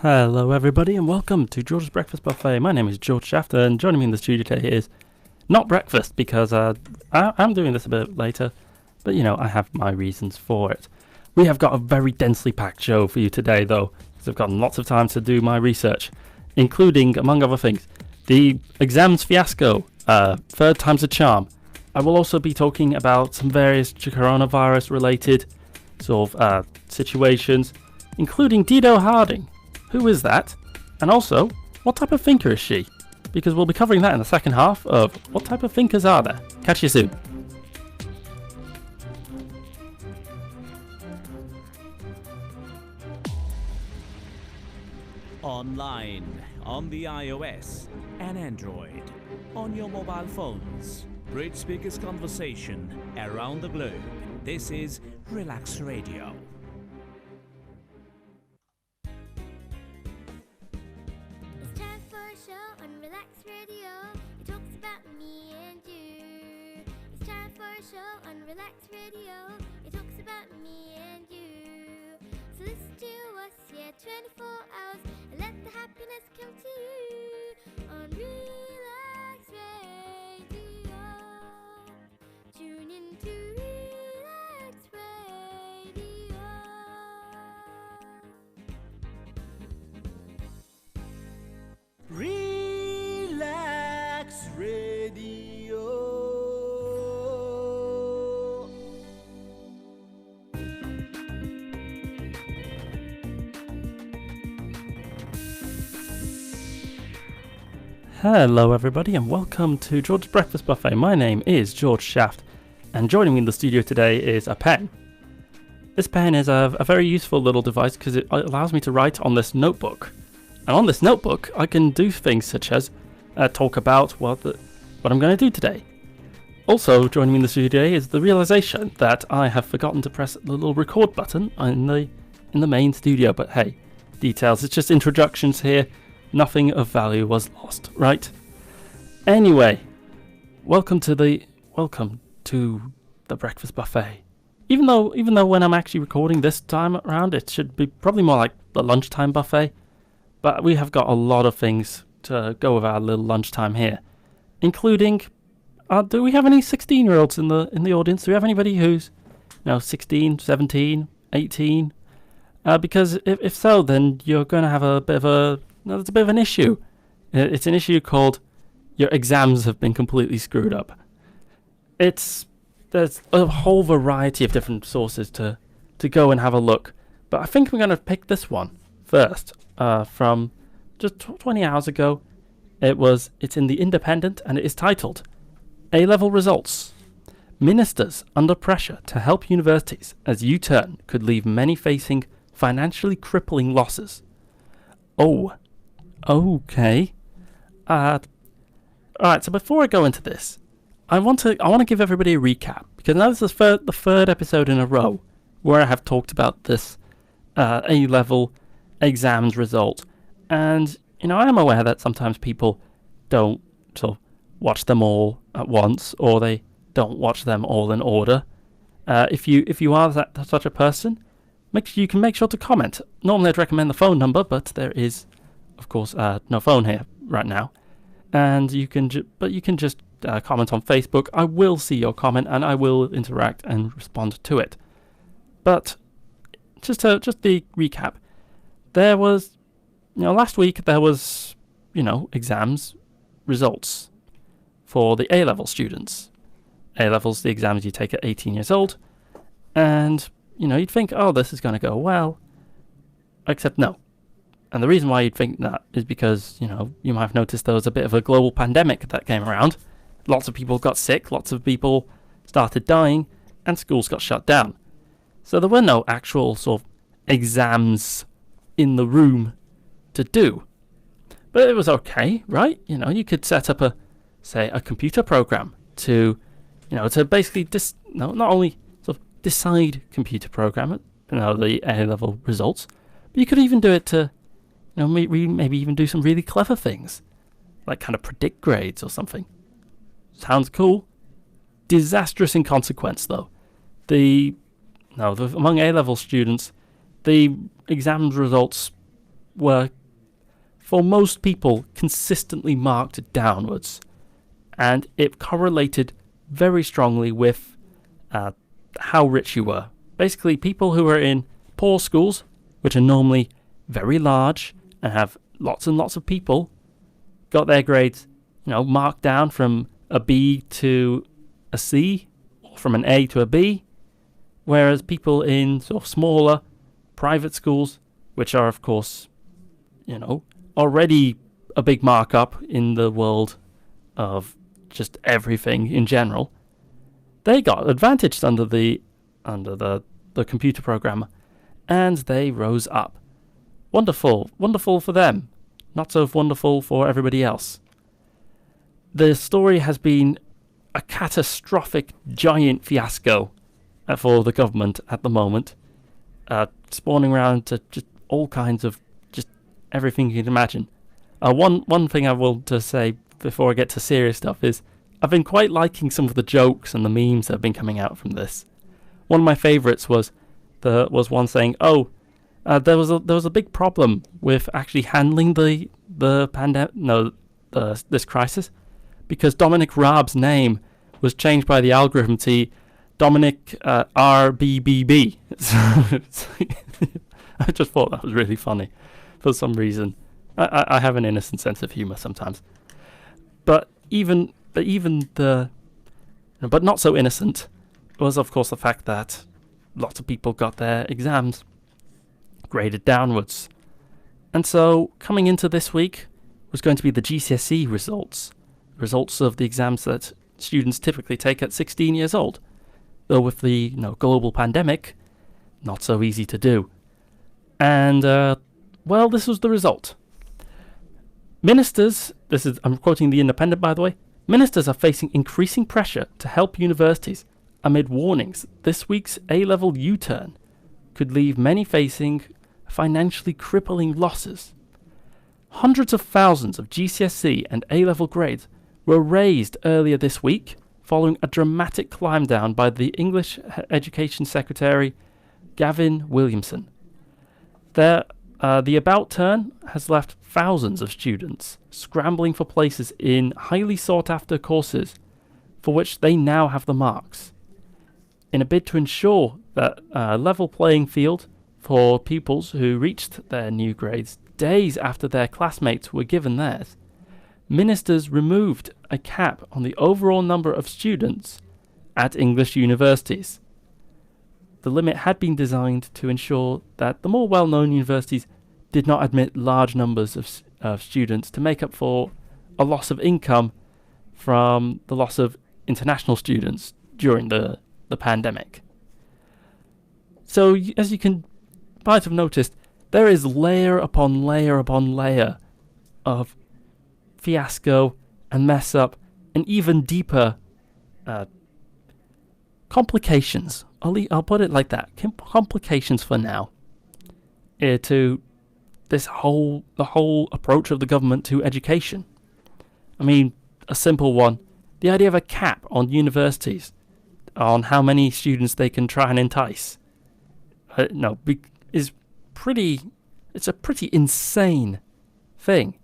Hello everybody and welcome to George's Breakfast Buffet. My name is Jorge Shaft and joining me in the studio today is not breakfast because I'm doing this a bit later, but I have my reasons for it. We have got a very densely packed show for you today though, because I've got lots of time to do my research, including, among other things, the exams fiasco, third time's a charm. I will also be talking about some various coronavirus related sort of situations, including Dido Harding. Who is that? And also, what type of thinker is she? Because we'll be covering that in the second half of What Type of Thinkers Are There? Catch you soon. Online, on the iOS and Android, on your mobile phones. Great speakers conversation around the globe. This is Relaks Radio. On Relaks Radio, it talks about me and you. It's time for a show on Relaks Radio, it talks about me and you. So listen to us here 24 hours and let the happiness come to you on Relaks Radio. Tune in to Relaks Radio. Relaks Radio. Hello everybody and welcome to George's Breakfast Buffet. My name is Jorge Shaft and joining me in the studio today is a pen. This pen is a very useful little device because it allows me to write on this notebook. And on this notebook I can do things such as talk about what I'm going to do today. Also joining me in the studio today is the realization that I have forgotten to press the little record button in the main studio. But hey, details, it's just introductions here. Nothing of value was lost, right? Anyway, welcome to the breakfast buffet. Even though when I'm actually recording this time around, it should be probably more like the lunchtime buffet. But we have got a lot of things to go with our little lunchtime here, including, do we have any 16-year-olds in the audience? Do we have anybody who's 16, 17, 18? Because if so, then you're going to have there's a bit of an issue. It's an issue called your exams have been completely screwed up. There's a whole variety of different sources to go and have a look, but I think we're going to pick this one first. From just 20 hours ago. It's in the Independent and it is titled A-Level Results. Ministers under pressure to help universities as U-turn could leave many facing financially crippling losses. Oh, okay. Alright, so before I go into this, I want to give everybody a recap, because now this is the third episode in a row where I have talked about this A-level exams result, and I am aware that sometimes people don't sort of watch them all at once, or they don't watch them all in order. If you are such a person, you can make sure to comment. Normally I'd recommend the phone number, but there is of course no phone here right now, and you can just comment on Facebook. I will see your comment and I will interact and respond to it. But just the recap. There was, last week there was, exams results for the A-level students. A-levels, the exams you take at 18 years old. And, you'd think, oh, this is going to go well. Except no. And the reason why you'd think that is because, you might have noticed there was a bit of a global pandemic that came around. Lots of people got sick, lots of people started dying, and schools got shut down. So there were no actual sort of exams in the room to do. But it was okay, right? You could set up a computer program to basically not only sort of decide computer program, the A-level results, but you could even do it to, maybe even do some really clever things, like kind of predict grades or something. Sounds cool. Disastrous in consequence, though. Among A-level students, the exams results were, for most people, consistently marked downwards. And it correlated very strongly with how rich you were. Basically, people who are in poor schools, which are normally very large and have lots and lots of people, got their grades, marked down from a B to a C, or from an A to a B, whereas people in sort of smaller private schools, which are, of course, already a big markup in the world of just everything in general, they got advantaged under the computer programmer, and they rose up. Wonderful for them. Not so wonderful for everybody else. The story has been a catastrophic, giant fiasco for the government at the moment, spawning around to just all kinds of just everything you can imagine. One thing I will just say before I get to serious stuff is I've been quite liking some of the jokes and the memes that have been coming out from this. One of my favourites was one saying, there was a big problem with actually handling the pandemic, this crisis, because Dominic Raab's name was changed by the algorithm to Dominic RBBB. I just thought that was really funny for some reason. I have an innocent sense of humour sometimes, but not so innocent was, of course, the fact that lots of people got their exams graded downwards. And so coming into this week was going to be the GCSE results of the exams that students typically take at 16 years old. Though with the global pandemic, not so easy to do. And, this was the result. Ministers, I'm quoting The Independent, by the way, ministers are facing increasing pressure to help universities amid warnings this week's A-level U-turn could leave many facing financially crippling losses. Hundreds of thousands of GCSE and A-level grades were raised earlier this week following a dramatic climb down by the English Education Secretary Gavin Williamson. The about turn has left thousands of students scrambling for places in highly sought-after courses for which they now have the marks. In a bid to ensure that level playing field for pupils who reached their new grades days after their classmates were given theirs, ministers removed a cap on the overall number of students at English universities. The limit had been designed to ensure that the more well-known universities did not admit large numbers of students to make up for a loss of income from the loss of international students during the pandemic. So, as you might have noticed, there is layer upon layer upon layer of fiasco and mess up and even deeper complications. I'll put it like that. Complications for now. To the whole approach of the government to education. I mean, a simple one. The idea of a cap on universities on how many students they can try and entice. It's a pretty insane thing.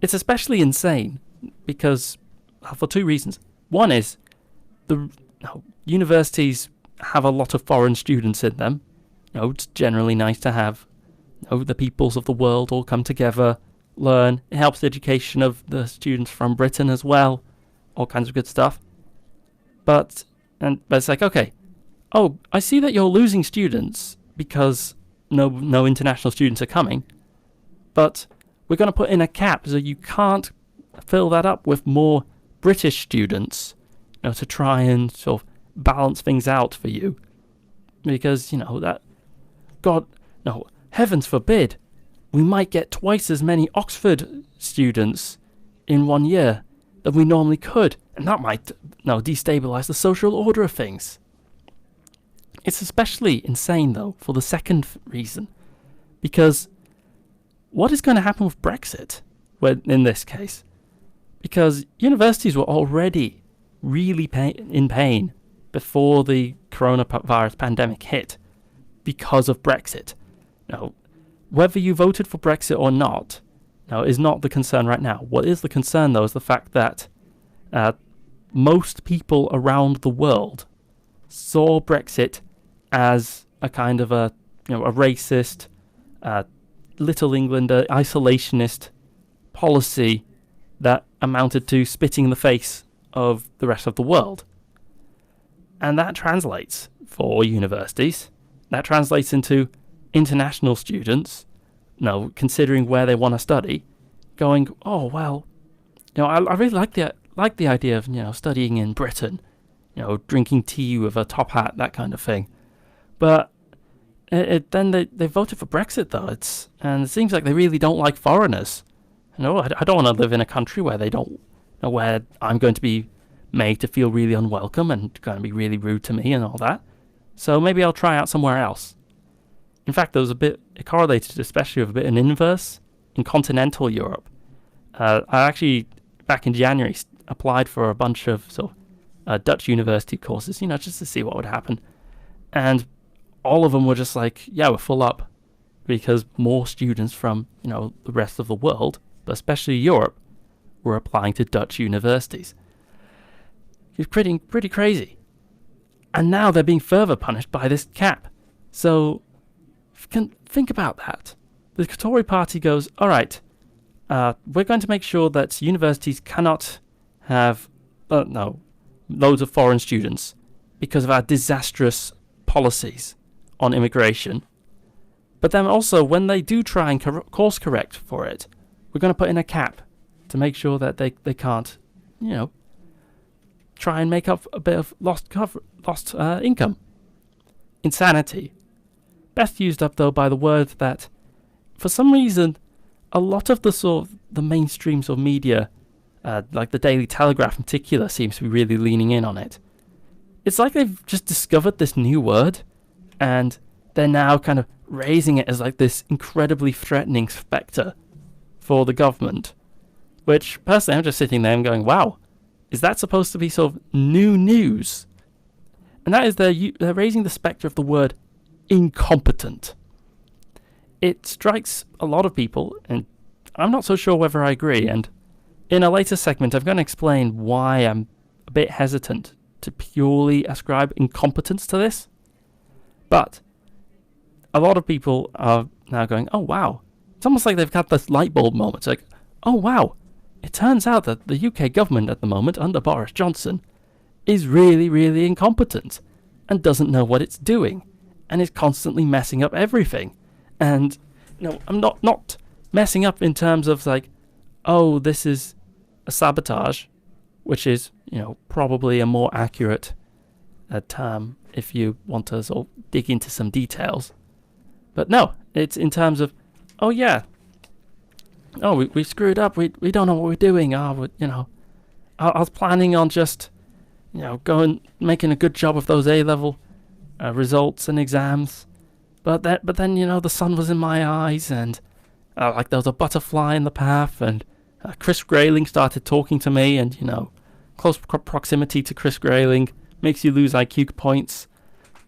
It's especially insane because for two reasons. One is universities have a lot of foreign students in them. It's generally nice to have the peoples of the world all come together, learn. It helps the education of the students from Britain as well. All kinds of good stuff. But it's like, okay, I see that you're losing students because no international students are coming, but we're going to put in a cap so you can't fill that up with more British students, to try and sort of balance things out for you. Because, heavens forbid, we might get twice as many Oxford students in 1 year than we normally could, and that might destabilise the social order of things. It's especially insane, though, for the second reason, because what is going to happen with Brexit in this case? Because universities were already really in pain before the coronavirus pandemic hit because of Brexit. whether you voted for Brexit or not, is not the concern right now. What is the concern, though, is the fact that most people around the world saw Brexit as a kind of a racist, Little Englander, isolationist policy that amounted to spitting in the face of the rest of the world. And that translates for universities. That translates into international students, considering where they want to study, going, oh, well, I really like the idea of, studying in Britain, drinking tea with a top hat, that kind of thing. But then they voted for Brexit, though. And it seems like they really don't like foreigners. I don't want to live in a country where they don't, where I'm going to be made to feel really unwelcome and going to be really rude to me and all that. So maybe I'll try out somewhere else. In fact, there was it correlated especially with a bit in inverse in continental Europe. I actually, back in January, applied for a bunch of Dutch university courses, just to see what would happen. And all of them were just like, yeah, we're full up, because more students from, the rest of the world, but especially Europe, were applying to Dutch universities. It's pretty crazy. And now they're being further punished by this cap. So, think about that. The Tory party goes, all right, we're going to make sure that universities cannot have, loads of foreign students because of our disastrous policies on immigration. But then also, when they do try and course correct for it, we're going to put in a cap to make sure that they can't, try and make up a bit of lost income. Insanity. Best used up, though, by the word that, for some reason, a lot of the mainstream media, like the Daily Telegraph in particular, seems to be really leaning in on it. It's like they've just discovered this new word, and they're now kind of raising it as like this incredibly threatening spectre for the government. Which, personally, I'm just sitting there and going, wow, is that supposed to be new news? And that is they're raising the spectre of the word incompetent. It strikes a lot of people, and I'm not so sure whether I agree, and in a later segment I'm going to explain why I'm a bit hesitant to purely ascribe incompetence to this. But a lot of people are now going, oh wow, it's almost like they've got this light bulb moment. It's like, oh wow, it turns out that the UK government at the moment, under Boris Johnson, is really, really incompetent and doesn't know what it's doing and is constantly messing up everything. And, I'm not messing up in terms of like, oh, this is a sabotage, which is, probably a more accurate term if you want to dig into some details. But no, it's in terms of, oh yeah, oh, we screwed up, we don't know what we're doing, I was planning on just, going, making a good job of those A-level results and exams, but then, the sun was in my eyes, and like there was a butterfly in the path, and Chris Grayling started talking to me, and, close proximity to Chris Grayling makes you lose IQ points,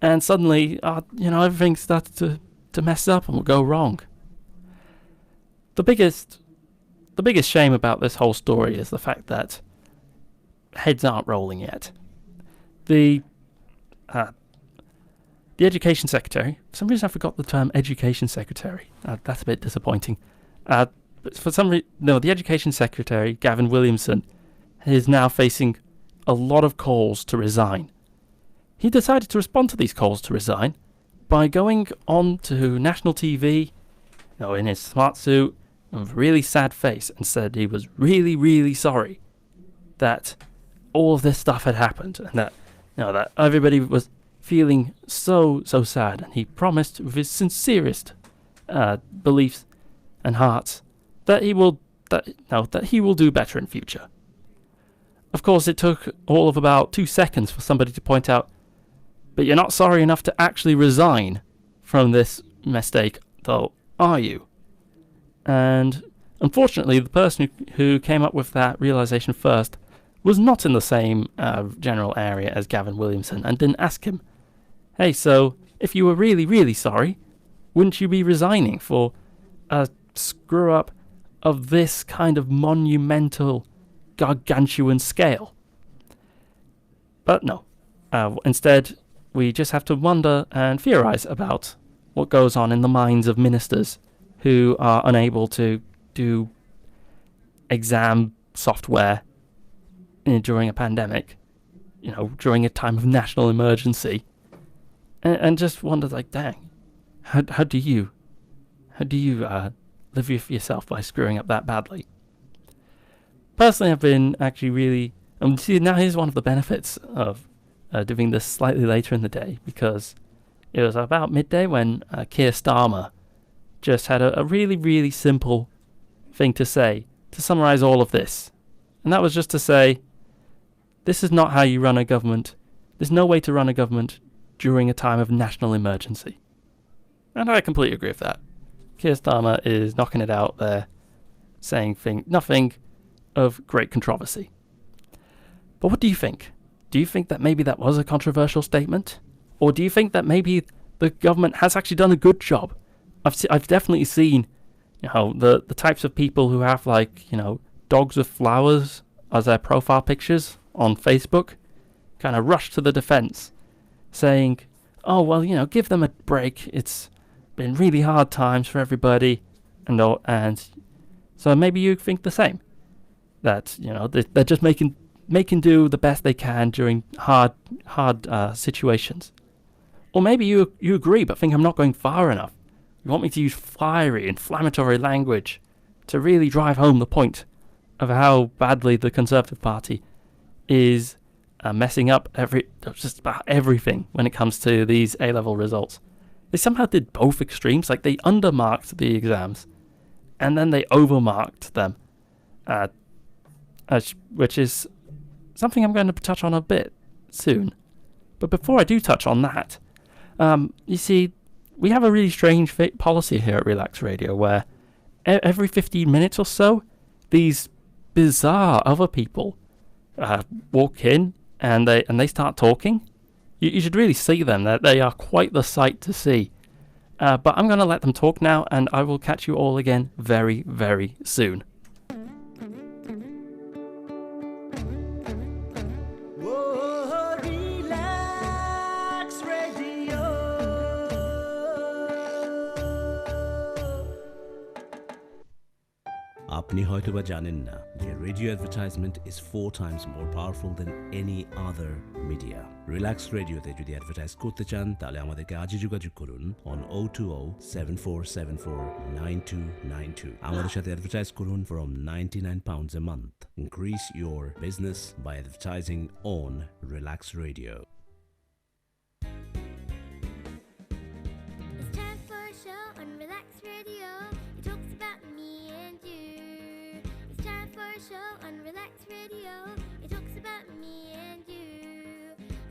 and suddenly, everything started to mess up and will go wrong. The biggest shame about this whole story is the fact that heads aren't rolling yet. The Education Secretary, for some reason I forgot the term Education Secretary. That's a bit disappointing. But for some reason, the Education Secretary, Gavin Williamson, is now facing a lot of calls to resign. He decided to respond to these calls to resign by going on to national TV, in his smart suit, with a really sad face, and said he was really, really sorry that all of this stuff had happened, and that, that everybody was feeling so sad, and he promised with his sincerest beliefs and hearts that he will do better in future. Of course, it took all of about 2 seconds for somebody to point out, but you're not sorry enough to actually resign from this mistake, though, are you? And unfortunately, the person who came up with that realization first was not in the same general area as Gavin Williamson, and didn't ask him, hey, so if you were really, really sorry, wouldn't you be resigning for a screw up of this kind of monumental, gargantuan scale. But no. Instead, we just have to wonder and theorize about what goes on in the minds of ministers who are unable to do exam software during a pandemic, during a time of national emergency, and just wonder, like, dang, how do you live with yourself by screwing up that badly? Personally, I've been actually really, see, now here's one of the benefits of doing this slightly later in the day, because it was about midday when Keir Starmer just had a really, really simple thing to say to summarize all of this. And that was just to say, this is not how you run a government. There's no way to run a government during a time of national emergency. And I completely agree with that. Keir Starmer is knocking it out there, saying nothing of great controversy. But what do you think? Do you think that maybe that was a controversial statement? Or do you think that maybe the government has actually done a good job? I've definitely seen, the types of people who have, dogs with flowers as their profile pictures on Facebook kind of rush to the defense, saying, oh, well, give them a break. It's been really hard times for everybody. And so maybe you think the same. That, they're just making do the best they can during hard situations. Or maybe you agree, but think I'm not going far enough. You want me to use fiery, inflammatory language to really drive home the point of how badly the Conservative Party is messing up just about everything when it comes to these A-level results. They somehow did both extremes, like they undermarked the exams, and then they overmarked them, which is something I'm going to touch on a bit soon. But before I do touch on that, you see, we have a really strange policy here at Relaks Radio where every 15 minutes or so, these bizarre other people walk in and they start talking. You should really see them. They are quite the sight to see. But I'm going to let them talk now, and I will catch you all again very, very soon. আপনি হয়তোবা জানেন না যে radio advertisement is 4 times more powerful than any other media. Relax রেডিওতে যদি advertise করতে চান তাহলে আমাদেরকে আজই যোগাযোগ করুন on 020-7474-9292. আমাদের সাথে অ্যাডভার্টাইজ করুন from £99 a month. Increase your business by advertising on Relaks Radio. It's time for a show on Relaks Radio. It talks about me and you. It's time for a show on Relaks Radio. It talks about me and you.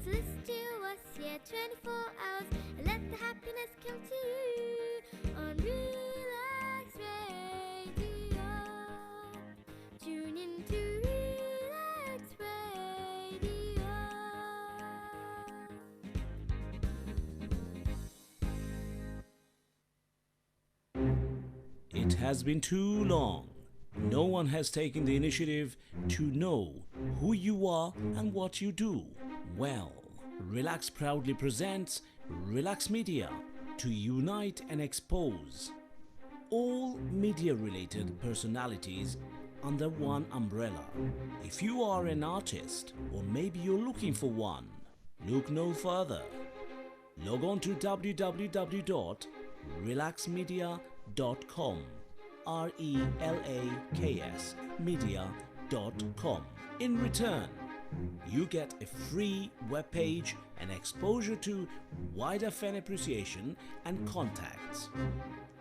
So listen to us, 24 hours, and let the happiness come to you on Relaks Radio. Tune in to Relaks Radio. It has been too long. No one has taken the initiative to know who you are and what you do. Well, Relaks proudly presents Relaks Media to unite and expose all media-related personalities under one umbrella. If you are an artist, or maybe you're looking for one, look no further. Log on to www.relaksmedia.com. RELAKS media.com. In return, you get a free webpage and exposure to wider fan appreciation and contacts.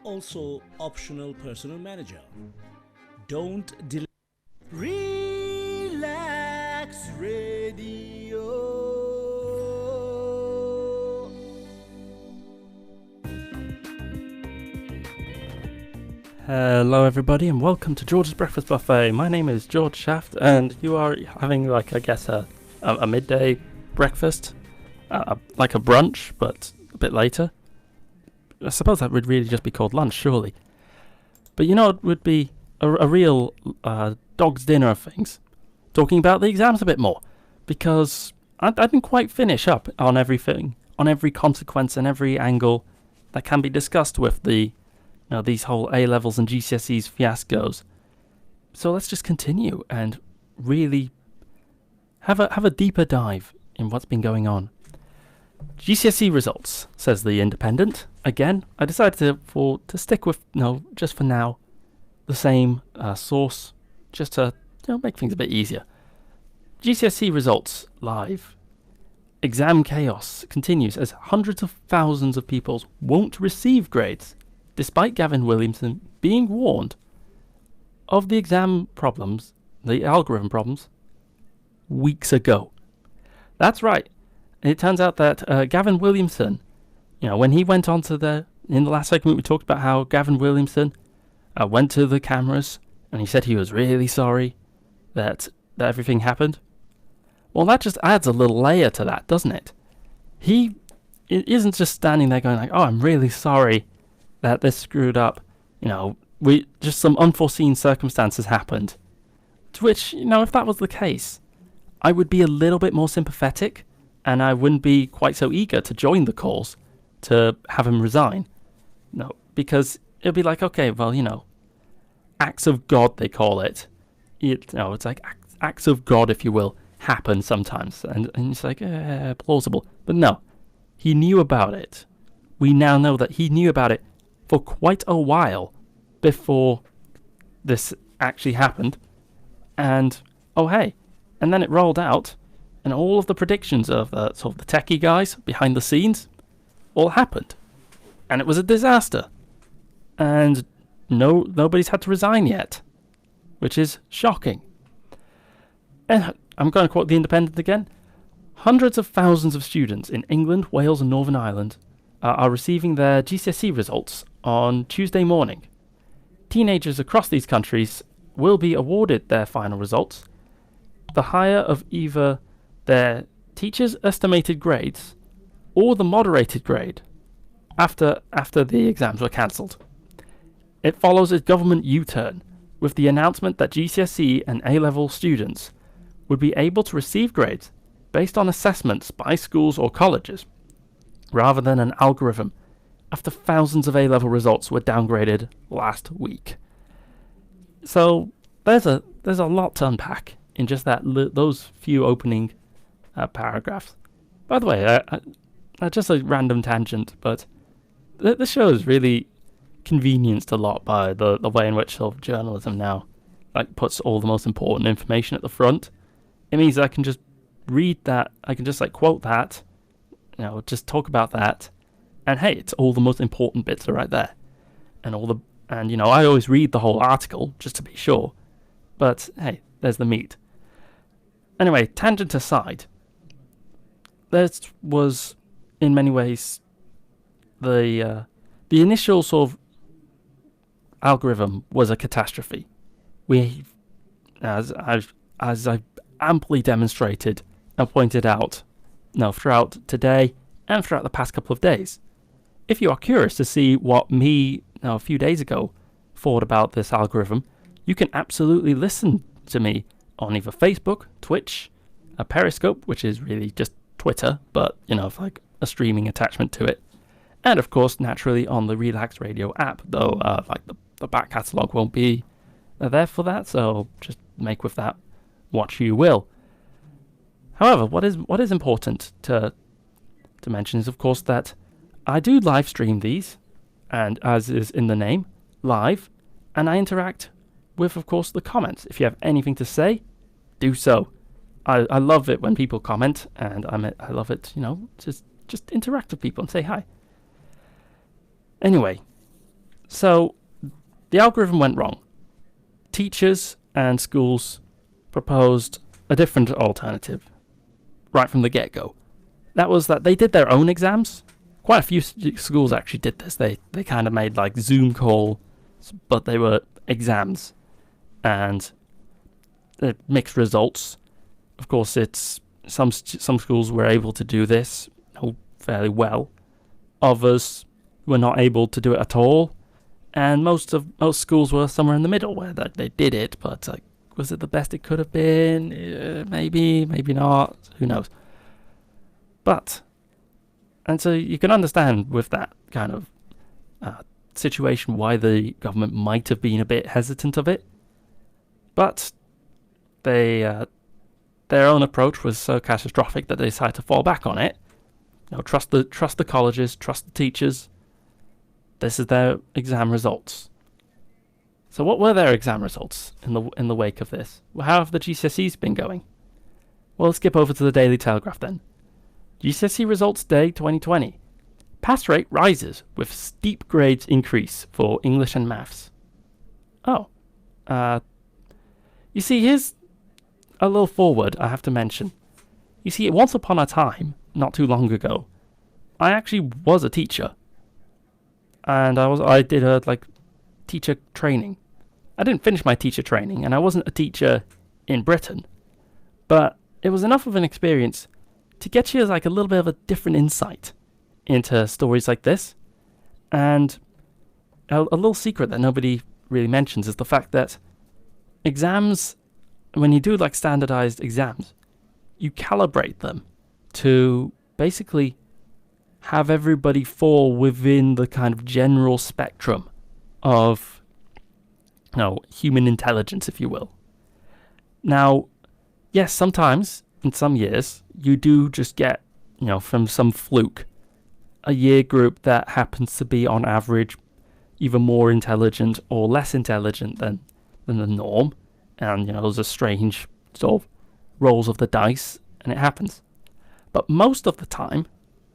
Also, optional personal manager. Don't delay. Relaks Radio. Hello everybody and welcome to George's Breakfast Buffet. My name is Jorge Shaft and you are having a midday breakfast, like a brunch but a bit later. I suppose that would really just be called lunch, surely. But you know, it would be a real dog's dinner of things, talking about the exams a bit more, because I didn't quite finish up on everything, on every consequence and every angle that can be discussed with the, these whole A-levels and GCSEs fiascos. So let's just continue and really have a deeper dive in what's been going on. GCSE results, says the Independent. Again, I decided to stick with, just for now, the same source, just to make things a bit easier. GCSE results live. Exam chaos continues as hundreds of thousands of pupils won't receive grades, despite Gavin Williamson being warned of the exam problems, the algorithm problems, weeks ago. That's right. It turns out that Gavin Williamson, when he went on to in the last segment we talked about how Gavin Williamson went to the cameras and he said he was really sorry that everything happened. Well, that just adds a little layer to that, doesn't it? He isn't just standing there going like, oh, I'm really sorry that this screwed up. Just some unforeseen circumstances happened. To which, if that was the case, I would be a little bit more sympathetic and I wouldn't be quite so eager to join the cause to have him resign. No, because it'd be like, okay, well, acts of God, they call it. It's like acts of God, if you will, happen sometimes. And it's like, plausible. But no, he knew about it. We now know that he knew about it for quite a while before this actually happened. And, and then it rolled out, and all of the predictions of sort of the techie guys behind the scenes all happened. And it was a disaster. And nobody's had to resign yet, which is shocking. And I'm going to quote the Independent again. Hundreds of thousands of students in England, Wales and Northern Ireland are receiving their GCSE results on Tuesday morning. Teenagers across these countries will be awarded their final results, the higher of either their teachers' estimated grades or the moderated grade after the exams were cancelled. It follows a government U-turn with the announcement that GCSE and A-level students would be able to receive grades based on assessments by schools or colleges, rather than an algorithm, after thousands of A-level results were downgraded last week. So there's a lot to unpack in just those few opening paragraphs. By the way, just a random tangent, but the show is really convenienced a lot by the way in which sort of journalism now puts all the most important information at the front. It means I can just read that, I can just quote that, just talk about that, and hey, it's all the most important bits are right there. And I always read the whole article just to be sure. But hey, there's the meat. Anyway, tangent aside, this was in many ways the initial sort of algorithm was a catastrophe. As I've amply demonstrated and pointed out throughout today and throughout the past couple of days. If you are curious to see what me a few days ago thought about this algorithm, you can absolutely listen to me on either Facebook, Twitch, a Periscope, which is really just Twitter, but a streaming attachment to it, and of course naturally on the Relaks Radio app, though the back catalogue won't be there for that, so just make with that what you will. However, what is important to mention is, of course, that I do live stream these, and as is in the name, live, and I interact with, of course, the comments. If you have anything to say, do so. I love it when people comment, and I love it, just interact with people and say hi. Anyway, so the algorithm went wrong. Teachers and schools proposed a different alternative right from the get-go. That was that they did their own exams. Quite a few schools actually did this. They kind of made Zoom calls, but they were exams and mixed results. Of course, it's some schools were able to do this fairly well. Others were not able to do it at all, And most schools were somewhere in the middle where they did it, but was it the best it could have been? Maybe, maybe not. Who knows? And so you can understand with that kind of situation why the government might have been a bit hesitant of it. But their own approach was so catastrophic that they decided to fall back on it. Trust the colleges, trust the teachers. This is their exam results. So what were their exam results in the wake of this? Well, how have the GCSEs been going? Well, let's skip over to the Daily Telegraph then. GCSE results day 2020. Pass rate rises with steep grades increase for English and maths. Oh. You see, here's a little forward I have to mention. You see, once upon a time, not too long ago, I actually was a teacher. And I did a teacher training. I didn't finish my teacher training, and I wasn't a teacher in Britain. But it was enough of an experience to get you a little bit of a different insight into stories like this. And a little secret that nobody really mentions is the fact that exams, when you do standardized exams, you calibrate them to basically have everybody fall within the kind of general spectrum of human intelligence, if you will. Now, yes, sometimes in some years you do just get, from some fluke, a year group that happens to be on average either more intelligent or less intelligent than the norm, and there's a strange sort of rolls of the dice, and it happens. But most of the time,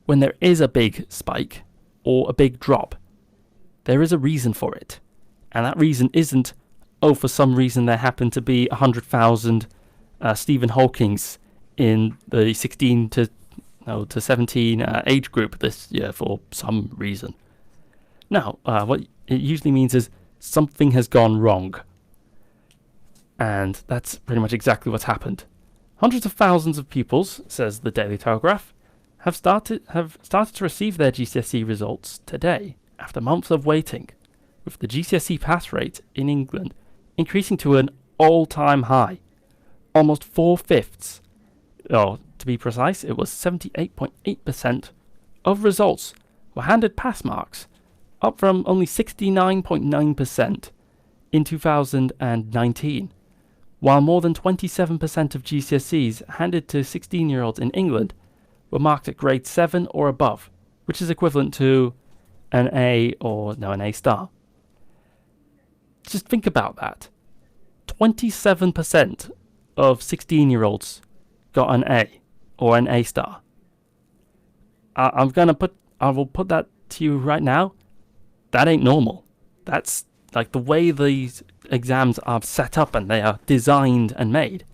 when there is a big spike or a big drop, there is a reason for it. And that reason isn't, for some reason there happened to be 100,000 Stephen Hawkings in the 16 to 17 age group this year for some reason. No, what it usually means is something has gone wrong. And that's pretty much exactly what's happened. Hundreds of thousands of pupils, says the Daily Telegraph, have started to receive their GCSE results today after months of waiting, with the GCSE pass rate in England increasing to an all-time high. Almost 4/5, to be precise, it was 78.8% of results were handed pass marks, up from only 69.9% in 2019, while more than 27% of GCSEs handed to 16-year-olds in England were marked at grade 7 or above, which is equivalent to an A an A star. Just think about that. 27% of 16-year-olds got an A or an A star. I will put that to you right now. That ain't normal. That's the way these exams are set up and they are designed and made.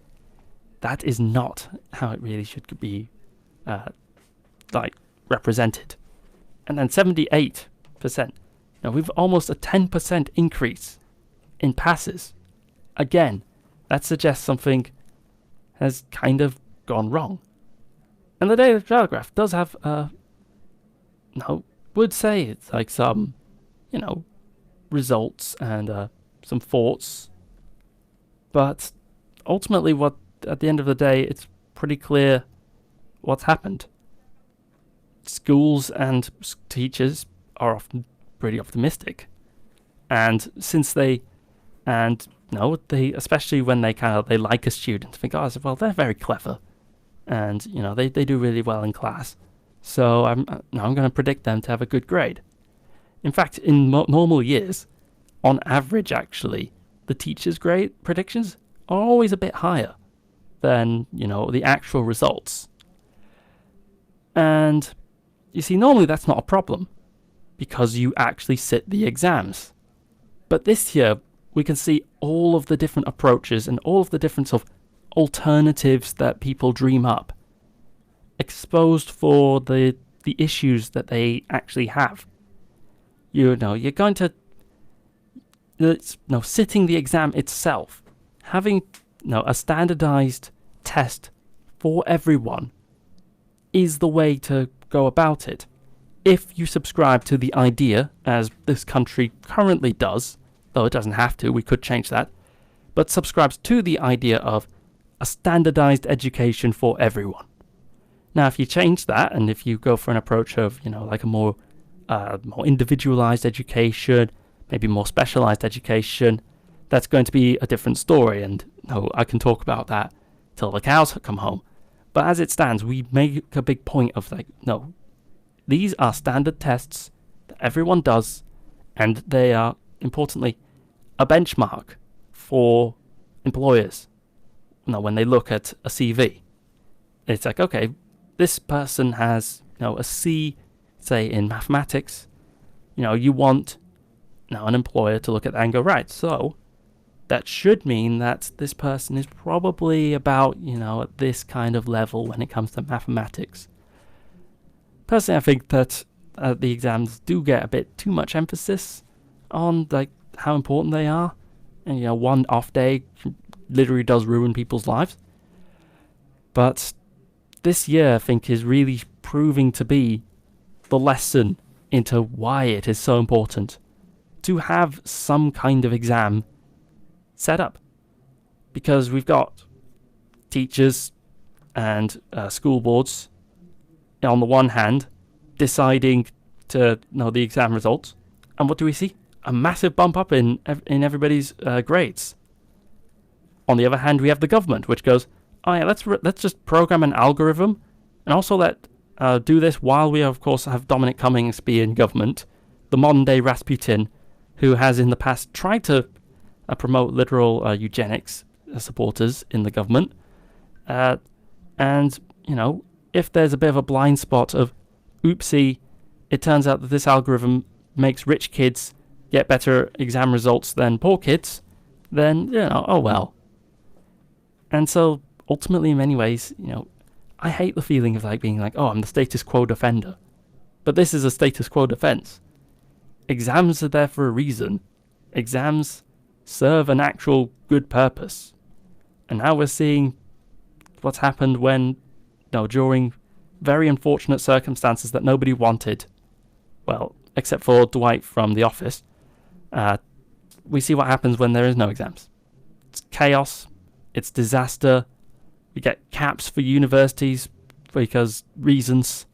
That is not how it really should be represented. And then 78%. Now we've almost a 10% increase in passes. Again, that suggests something has kind of gone wrong. And the Daily Telegraph does have would say it's some results and some thoughts, but ultimately at the end of the day it's pretty clear what's happened. Schools and teachers are often pretty optimistic, and since they especially when they like a student, think, well, they're very clever, and they do really well in class, so I'm going to predict them to have a good grade. In fact, in normal years, on average, actually, the teachers' grade predictions are always a bit higher than the actual results. And you see, normally that's not a problem because you actually sit the exams. But this year, we can see all of the different approaches and all of the different sort of alternatives that people dream up, exposed for the issues that they actually have. You're going to sitting the exam itself, having a standardized test for everyone is the way to go about it. if you subscribe to the idea, as this country currently does, though it doesn't have to, we could change that, but subscribes to the idea of a standardized education for everyone. Now, if you change that, and if you go for an approach of, like a more individualized education, maybe more specialized education, that's going to be a different story, and I can talk about that till the cows come home. But as it stands, we make a big point of no, these are standard tests that everyone does, and they are, importantly, a benchmark for employers. When they look at a CV, it's like, okay, this person has, a C, say, in mathematics. You want an employer to look at that and go, right, so that should mean that this person is probably about, at this kind of level when it comes to mathematics. Personally, I think that the exams do get a bit too much emphasis on how important they are. And, one off day literally does ruin people's lives. But this year, I think, is really proving to be the lesson into why it is so important to have some kind of exam set up. Because we've got teachers and school boards, on the one hand, deciding to know the exam results. And what do we see? A massive bump up in everybody's grades. On the other hand, we have the government, which goes, oh yeah, let's just program an algorithm, and also do this while we, of course, have Dominic Cummings be in government, the modern-day Rasputin, who has in the past tried to promote literal eugenics supporters in the government. And, if there's a bit of a blind spot of, oopsie, it turns out that this algorithm makes rich kids get better exam results than poor kids, then, oh well. And so, ultimately, in many ways, I hate the feeling of being oh, I'm the status quo defender. But this is a status quo defense. Exams are there for a reason. Exams serve an actual good purpose. And now we're seeing what's happened when, during very unfortunate circumstances that nobody wanted, well, except for Dwight from The Office, we see what happens when there is no exams. It's chaos. It's disaster. We get caps for universities because reasons.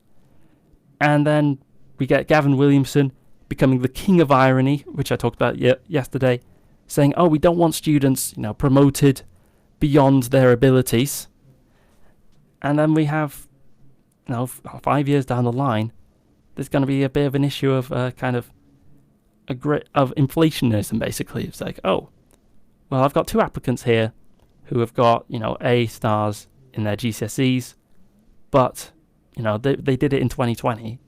And then we get Gavin Williamson becoming the king of irony, which I talked about yesterday, saying, oh, we don't want students, promoted beyond their abilities. And then we have, 5 years down the line, there's going to be a bit of an issue of of inflationism, basically. It's oh, well, I've got two applicants here who have got, A stars in their GCSEs, but, they did it in 2020.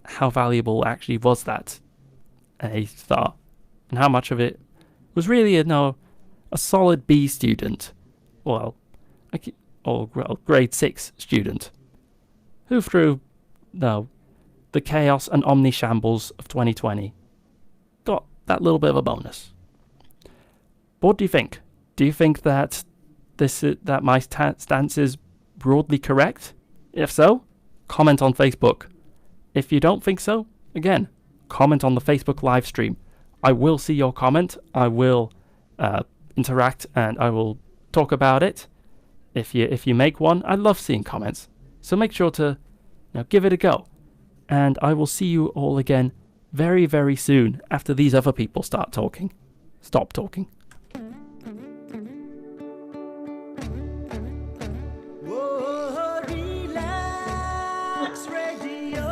How valuable actually was that A star? And how much of it was really a solid B student? Or grade 6 student who through the chaos and omnishambles of 2020 got that little bit of a bonus. But what do you think? Do you think that that my stance is broadly correct? If so, comment on Facebook. If you don't think so, again, comment on the Facebook live stream. I will see your comment. I will interact and I will talk about it. If you make one, I love seeing comments. So make sure to give it a go. And I will see you all again very, very soon after these other people stop talking. Whoa, Relaks Radio.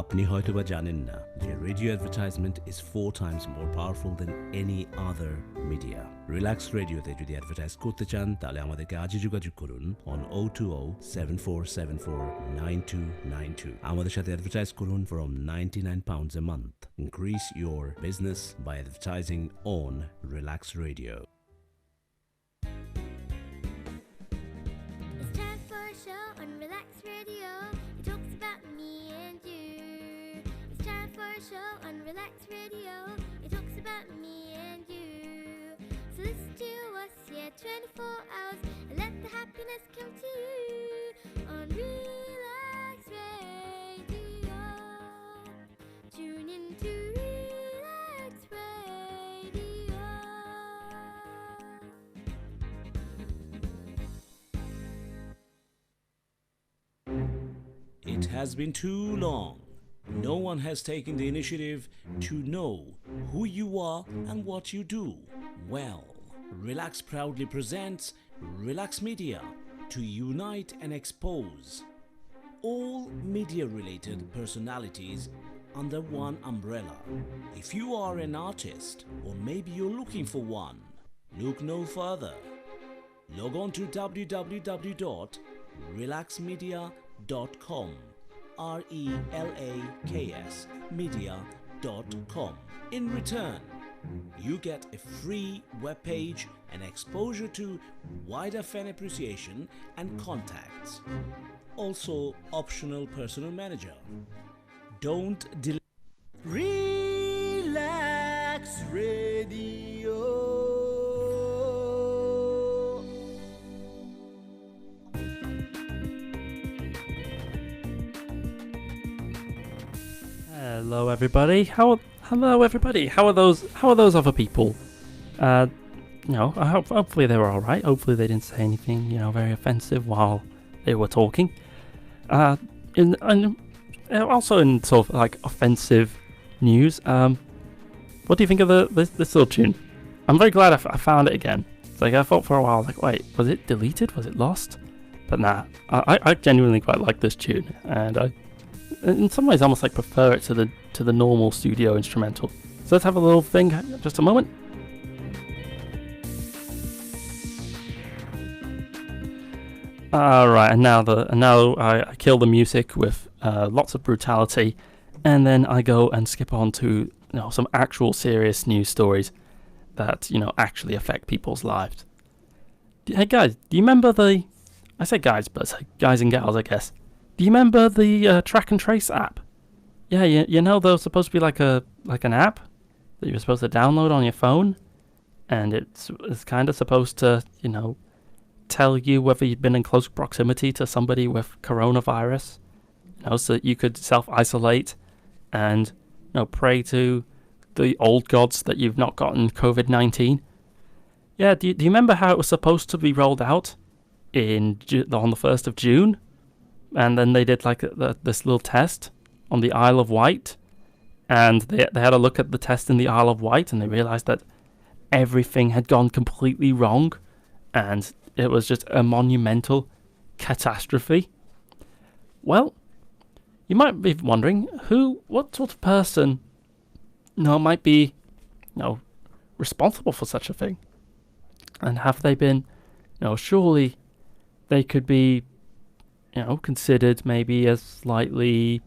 আপনি হয়তোবা জানেন না যে radio advertisement is 4 times more powerful than any other media. Relax রেডিওতে যদি advertise করতে চান তাহলে আমাদেরকে আজই যোগাযোগ করুন on 020-7474-9292. আমাদের সাথে অ্যাডভার্টাইজ করুন from £99 a month. Increase your business by advertising on Relax Radio. It's time for a show on Relax Radio. It talks about me and you. It's time for a show on Relax Radio. It talks about me and you. So listen to us, 24 hours, and let the happiness just come to you on Relaks Radio. Tune in to Relaks Radio. It has been too long. No one has taken the initiative to know who you are and what you do. Well, Relaks proudly presents Relaks Media to unite and expose all media-related personalities under one umbrella. If you are an artist or maybe you're looking for one, look no further. Log on to www.relaksmedia.com, RELAKS media.com. In return, you get a free webpage and exposure to wider fan appreciation and contacts. Also, optional personal manager. Don't delay. Relaks Radio. Hello, everybody. Hello, everybody. How are those other people? Hopefully they were all right. Hopefully they didn't say anything, very offensive while they were talking. Also in sort of like offensive news. What do you think of this little tune? I'm very glad I found it again. It's like I thought for a while, like, wait, was it deleted? Was it lost? But nah, I genuinely quite like this tune, and I, in some ways, almost like prefer it to the normal studio instrumental. So let's have a little thing, just a moment. Alright, and now I kill the music with lots of brutality, and then I go and skip on to some actual serious news stories that actually affect people's lives. Hey guys, do you remember I say guys, but it's like guys and gals, I guess. Do you remember the track and trace app? Yeah, there's supposed to be like an app that you're supposed to download on your phone, and it's kind of supposed to tell you whether you've been in close proximity to somebody with coronavirus, so that you could self-isolate and pray to the old gods that you've not gotten COVID-19. Yeah, do you remember how it was supposed to be rolled out on the 1st of June? And then they did like this little test on the Isle of Wight, and they had a look at the test in the Isle of Wight, and they realized that everything had gone completely wrong, and it was just a monumental catastrophe. Well, you might be wondering what sort of person, might be, responsible for such a thing, and have they been, surely they could be, considered maybe as slightly,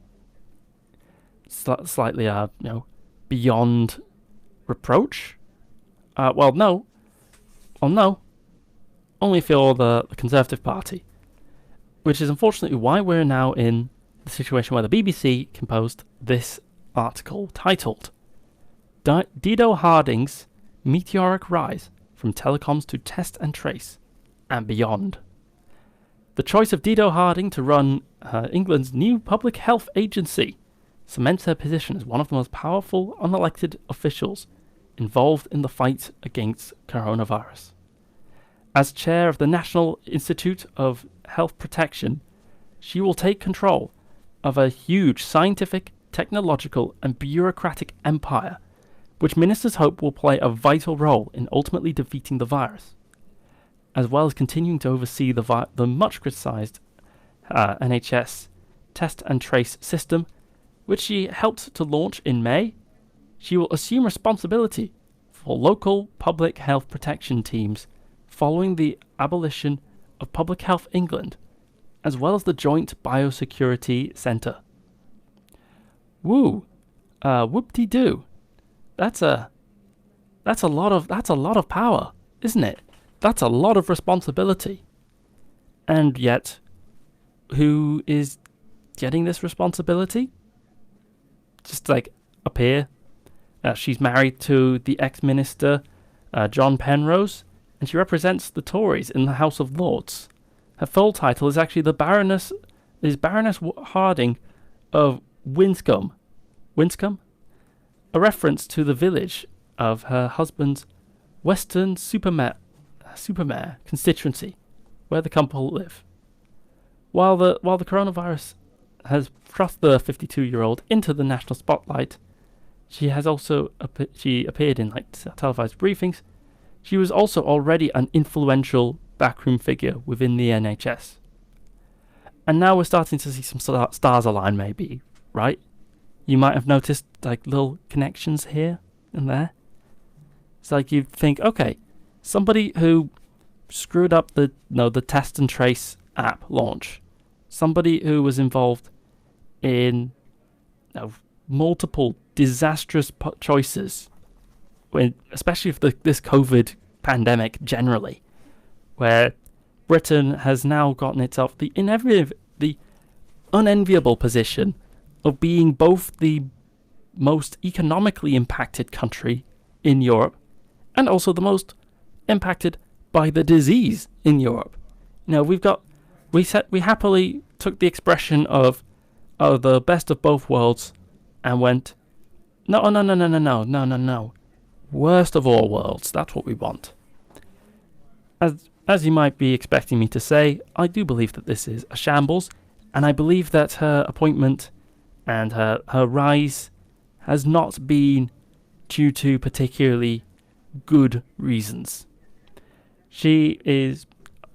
beyond reproach. Well, no. Only if you're the Conservative Party, which is unfortunately why we're now in the situation where the BBC composed this article titled Dido Harding's Meteoric Rise from Telecoms to Test and Trace and Beyond. The choice of Dido Harding to run England's new public health agency cements her position as one of the most powerful unelected officials involved in the fight against coronavirus. As chair of the National Institute of Health Protection, she will take control of a huge scientific, technological, and bureaucratic empire, which ministers hope will play a vital role in ultimately defeating the virus, as well as continuing to oversee the much criticised NHS test and trace system, which she helped to launch in May. She will assume responsibility for local public health protection teams following the abolition of Public Health England, as well as the Joint Biosecurity Centre. Woo, whoop-de-doo. That's a lot of power, isn't it? That's a lot of responsibility. And yet, who is getting this responsibility? Just like up here, she's married to the ex-minister John Penrose, and she represents the Tories in the House of Lords. Her full title is actually Baroness Harding of Winscombe. Winscombe? A reference to the village of her husband's Western Supermare constituency, where the couple live. While the coronavirus has thrust the 52-year-old into the national spotlight, she has also appeared in televised briefings. She was also already an influential backroom figure within the NHS. And now we're starting to see some stars align, maybe, right? You might have noticed little connections here and there. It's like you'd think, okay, somebody who screwed up the test and trace app launch, somebody who was involved in multiple disastrous choices, especially for this COVID pandemic generally, where Britain has now gotten itself the unenviable position of being both the most economically impacted country in Europe and also the most impacted by the disease in Europe. We happily took the expression of the best of both worlds and went, no. Worst of all worlds, that's what we want. As you might be expecting me to say, I do believe that this is a shambles, and I believe that her appointment and her rise has not been due to particularly good reasons. She is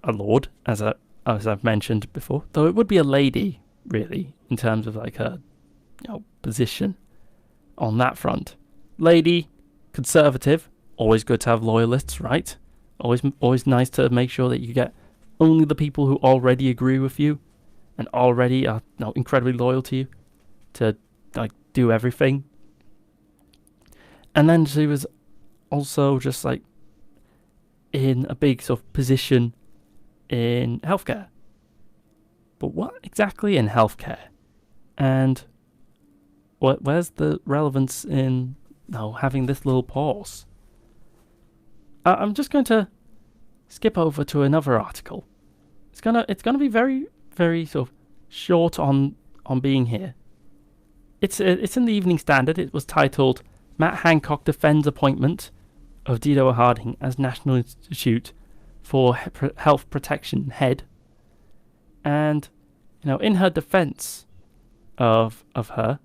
a lord, as I've mentioned before, though it would be a lady, really, in terms of her position on that front. Lady, conservative, always good to have loyalists, right? Always nice to make sure that you get only the people who already agree with you and already are incredibly loyal to you to do everything. And then she was also just in a big sort of position in healthcare. But what exactly in healthcare? And where's the relevance in having this little pause? I'm just going to skip over to another article. It's gonna be very, very sort of short on being here. It's in the Evening Standard. It was titled "Matt Hancock Defends Appointment of Dido Harding as National Institute for Health Protection Head." And in her defense of her,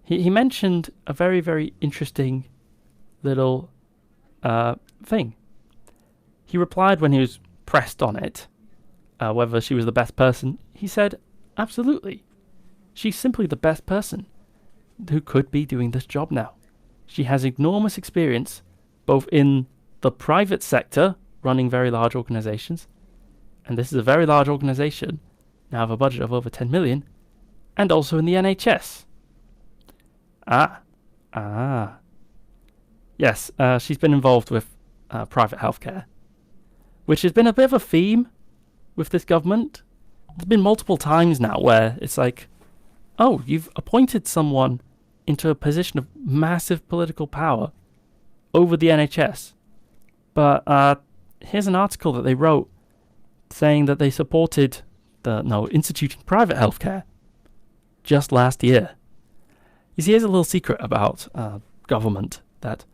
he mentioned a very, very interesting little thing. He replied when he was pressed on it, whether she was the best person. He said, absolutely. She's simply the best person who could be doing this job now. She has enormous experience, both in the private sector, running very large organizations, and this is a very large organization, now have a budget of over 10 million, and also in the NHS. Yes, she's been involved with private healthcare, which has been a bit of a theme with this government. There's been multiple times now where it's oh, you've appointed someone into a position of massive political power over the NHS. But here's an article that they wrote saying that they supported instituting private healthcare just last year. You see, here's a little secret about government that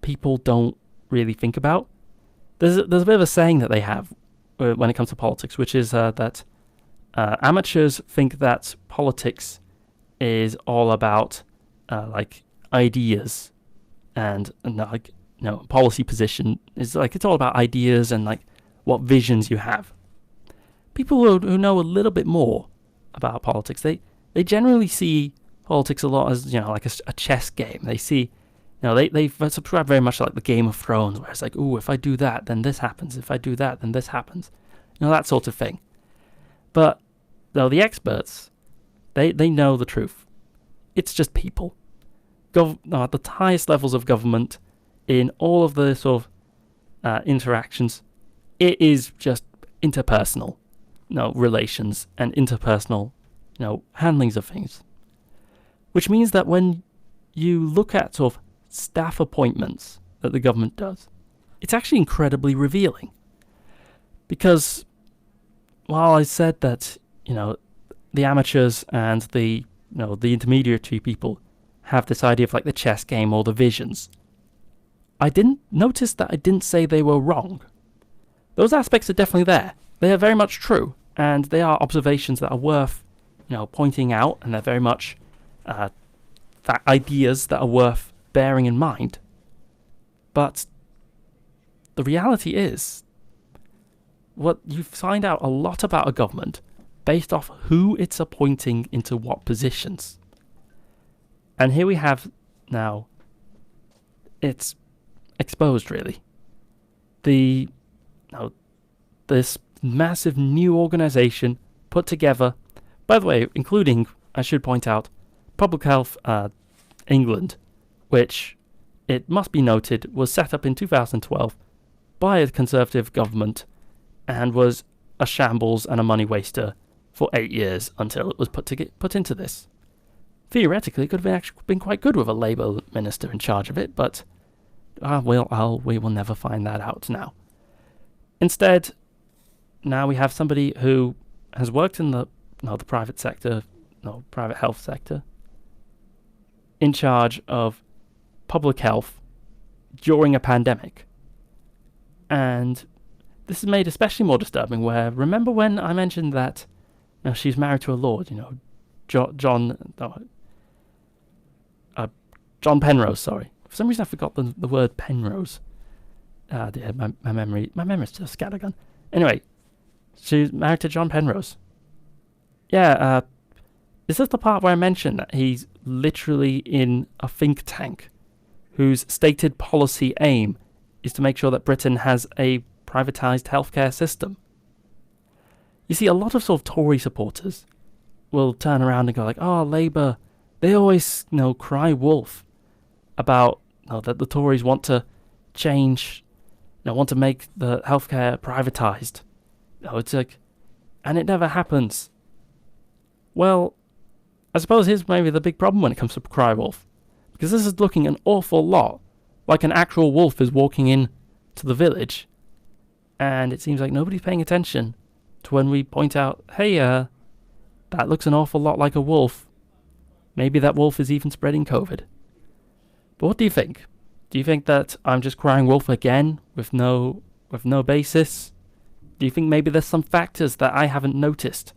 people don't really think about. There's a bit of a saying that they have when it comes to politics, which is that amateurs think that politics is all about ideas and policy position is it's all about ideas and what visions you have. People who know a little bit more about politics, they generally see politics a lot as a chess game. They see they subscribe very much like the Game of Thrones, where it's if I do that, then this happens. If I do that, then this happens. That sort of thing. But the experts, they know the truth. It's just people. At the highest levels of government, in all of the sort of interactions, it is just interpersonal, relations and interpersonal, handlings of things. Which means that when you look at sort of staff appointments that the government does, it's actually incredibly revealing. Because while I said that, the amateurs and the intermediate people have this idea of like the chess game or the visions, I didn't notice that I didn't say they were wrong. Those aspects are definitely there. They are very much true, and they are observations that are worth, pointing out, and they're very much ideas that are worth bearing in mind. But the reality is, what you find out a lot about a government based off who it's appointing into what positions. And here we have now, it's exposed really. This massive new organization put together, by the way, including, I should point out, Public Health England, which, it must be noted, was set up in 2012 by a Conservative government and was a shambles and a money waster for 8 years until it was put into this. Theoretically, it could have been quite good with a Labour minister in charge of it, but we will never find that out now. Instead, now we have somebody who has worked in the private sector, private health sector, in charge of public health during a pandemic. And this is made especially more disturbing where, remember when I mentioned that she's married to a lord, John Penrose, sorry. For some reason I forgot the word Penrose. My memory's just scattergun. Anyway, she's married to John Penrose. Yeah, is this the part where I mentioned that he's literally in a think tank whose stated policy aim is to make sure that Britain has a privatised healthcare system? You see, a lot of sort of Tory supporters will turn around and go like, oh, Labour, they always, cry wolf about that the Tories want to change, want to make the healthcare privatised. It's like, and it never happens. Well, I suppose here's maybe the big problem when it comes to cry wolf, because this is looking an awful lot like an actual wolf is walking in to the village, and it seems like nobody's paying attention to when we point out, hey, that looks an awful lot like a wolf. Maybe that wolf is even spreading COVID. But what do you think? Do you think that I'm just crying wolf again with no basis? Do you think maybe there's some factors that I haven't noticed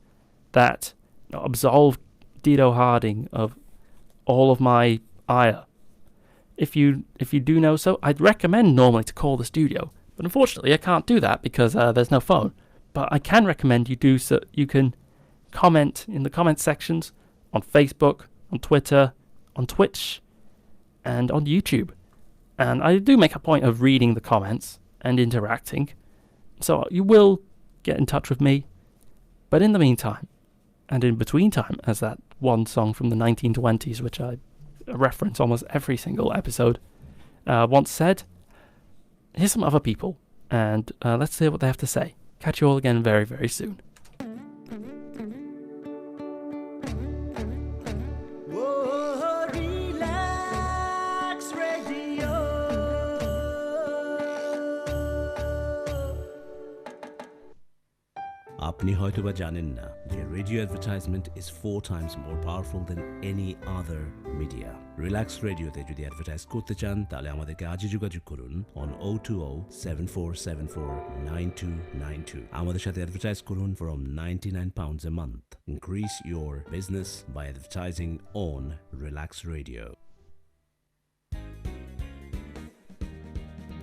that absolve Dido Harding of all of my ire? If you do know so, I'd recommend normally to call the studio, but unfortunately I can't do that because there's no phone. But I can recommend you do so. You can comment in the comment sections on Facebook, on Twitter, on Twitch, and on YouTube. And I do make a point of reading the comments and interacting, so you will get in touch with me. But in the meantime, and in between time, as that one song from the 1920s, which I reference almost every single episode, once said, here's some other people, and let's hear what they have to say. Catch you all again very, very soon. Whoa, Relaks Radio. আপনি হয়তোবা জানেন না যে radio advertisement is 4 times more powerful than any other media. Relax রেডিওতে যদি advertise করতে চান তাহলে আমাদেরকে আজই যোগাযোগ করুন on 020-7474-9292. আমাদের সাথে অ্যাডভার্টাইজ করুন from £99 a month. Increase your business by advertising on Relax Radio.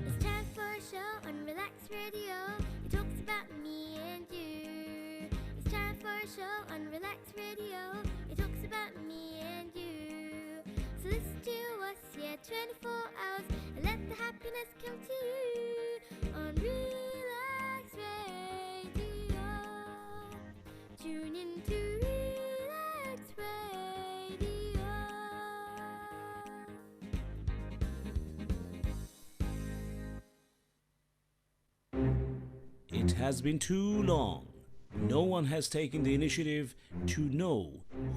It's time for a show on Relax Radio. It talks about me and you. It's time for a show on Relax Radio. It talks about me and you. So listen to us, 24 hours, and let the happiness come to you on Relax Radio. Tune in to Relax Radio. It has been too long. No one has taken the initiative to know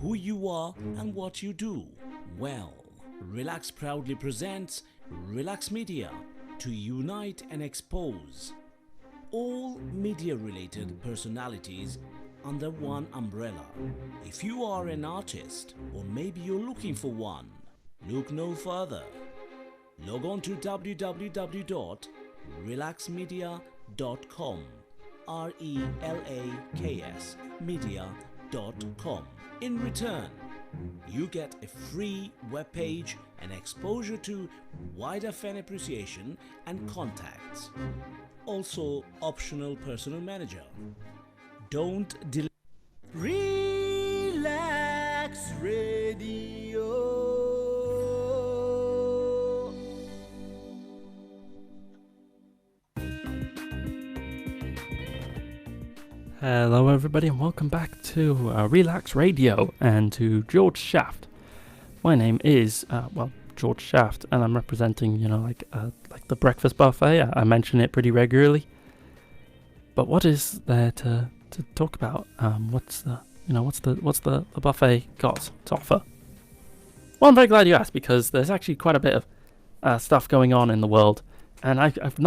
who you are and what you do. Well, Relax proudly presents Relax Media to unite and expose all media-related personalities under one umbrella. If you are an artist, or maybe you're looking for one, look no further. Log on to www.relaksmedia.com, RELAKS media.com. In return, you get a free webpage and exposure to wider fan appreciation and contacts. Also, optional personal manager. Don't delay. Relaks Radio. Hello everybody and welcome back to Relaks Radio and to Jorge Shaft. My name is, Jorge Shaft, and I'm representing, like the breakfast buffet. I mention it pretty regularly. But what is there to talk about? What's the buffet got to offer? Well, I'm very glad you asked, because there's actually quite a bit of stuff going on in the world, and I've